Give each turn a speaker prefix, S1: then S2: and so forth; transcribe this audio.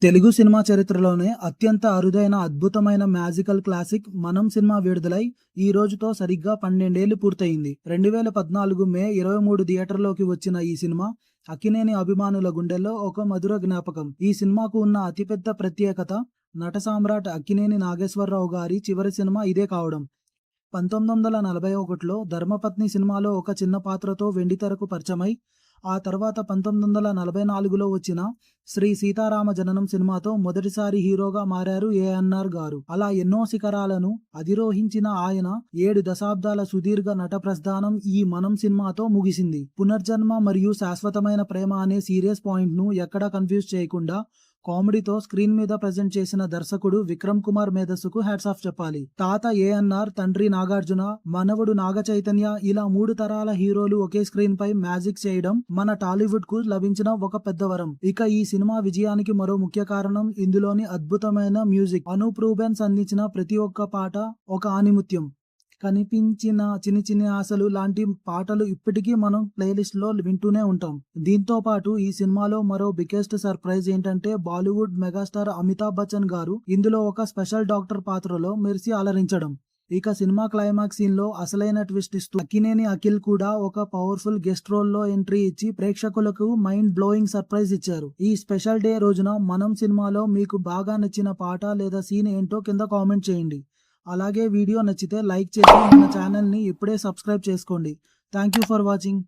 S1: Telugu cinema చరిత్రలోనే అత్యంత అరుదైన అద్భుతమైన మ్యాజికల్ క్లాసిక్ మనం సినిమా విడుదలై ఈ రోజుతో సరిగ్గా 12 ఏళ్లు పూర్తయింది. 2014 మే 23 థియేటర్లోకి వచ్చిన ఈ సినిమా అక్కినేని అభిమానుల గుండెల్లో ఒక మధుర జ్ఞాపకం. ఈ సినిమాకు ఉన్న అతిపెద్ద ప్రత్యేకత నట సామ్రాట్ అక్కినేని నాగేశ్వరరావు గారి చివరి సినిమా ఇదే కావడం. 1941లో ధర్మపత్ని సినిమాలో ఒక చిన్న పాత్రతో వెండితెరకు పరిచయమై ఆ తర్వాత 1944లో వచ్చిన శ్రీ సీతారామ జననం సినిమాతో మొదటిసారి హీరోగా మారారు ఏఎన్నార్ గారు. అలా ఎన్నో శిఖరాలను అధిరోహించిన ఆయన 7 దశాబ్దాల సుదీర్ఘ నట ప్రస్థానం ఈ మనం సినిమాతో ముగిసింది. పునర్జన్మ మరియు శాశ్వతమైన ప్రేమ అనే సీరియస్ పాయింట్ ను ఎక్కడా కన్ఫ్యూజ్ చేయకుండా కామెడీతో స్క్రీన్ మీద ప్రెజెంట్ చేసిన దర్శకుడు విక్రమ్ కుమార్ మేధస్సుకు హ్యాట్స్ ఆఫ్ చెప్పాలి. తాత ఏఎన్నార్, తండ్రి నాగార్జున, మనవడు నాగ చైతన్య ఇలా 3 తరాల హీరోలు ఒకే స్క్రీన్ పై మ్యాజిక్ చేయడం మన టాలీవుడ్ కు లభించిన ఒక పెద్ద వరం. ఇక ఈ సినిమా విజయానికి మరో ముఖ్య కారణం ఇందులోని అద్భుతమైన మ్యూజిక్. అనూప్ రూబెన్స్ అందించిన ప్రతి ఒక్క పాట ఒక ఆణిముత్యం. కనిపించిన చిన్ని చిన్ని ఆశలు లాంటి పాటలు ఇప్పటికీ మనం ప్లేలిస్ట్ లో వింటూనే ఉంటాం. దీంతో పాటు ఈ సినిమాలో మరో బిగ్గెస్ట్ సర్ప్రైజ్ ఏంటంటే బాలీవుడ్ మెగాస్టార్ అమితాబ్ బచ్చన్ గారు ఇందులో ఒక స్పెషల్ డాక్టర్ పాత్రలో మెరిసి అలరించడం. ఇక సినిమా క్లైమాక్స్ సీన్ లో అసలైన ట్విస్ట్ ఇస్తూ అక్కినేని అఖిల్ కూడా ఒక పవర్ఫుల్ గెస్ట్ రోల్ లో ఎంట్రీ ఇచ్చి ప్రేక్షకులకు మైండ్ బ్లోయింగ్ సర్ప్రైజ్ ఇచ్చారు. ఈ స్పెషల్ డే రోజున మనం సినిమాలో మీకు బాగా నచ్చిన పాట లేదా సీన్ ఏంటో కింద కామెంట్ చేయండి. అలాగే వీడియో నచ్చితే లైక్ చేసి మన ఛానల్ని ఇప్పుడే సబ్స్క్రైబ్ చేసుకోండి. Thank you for watching.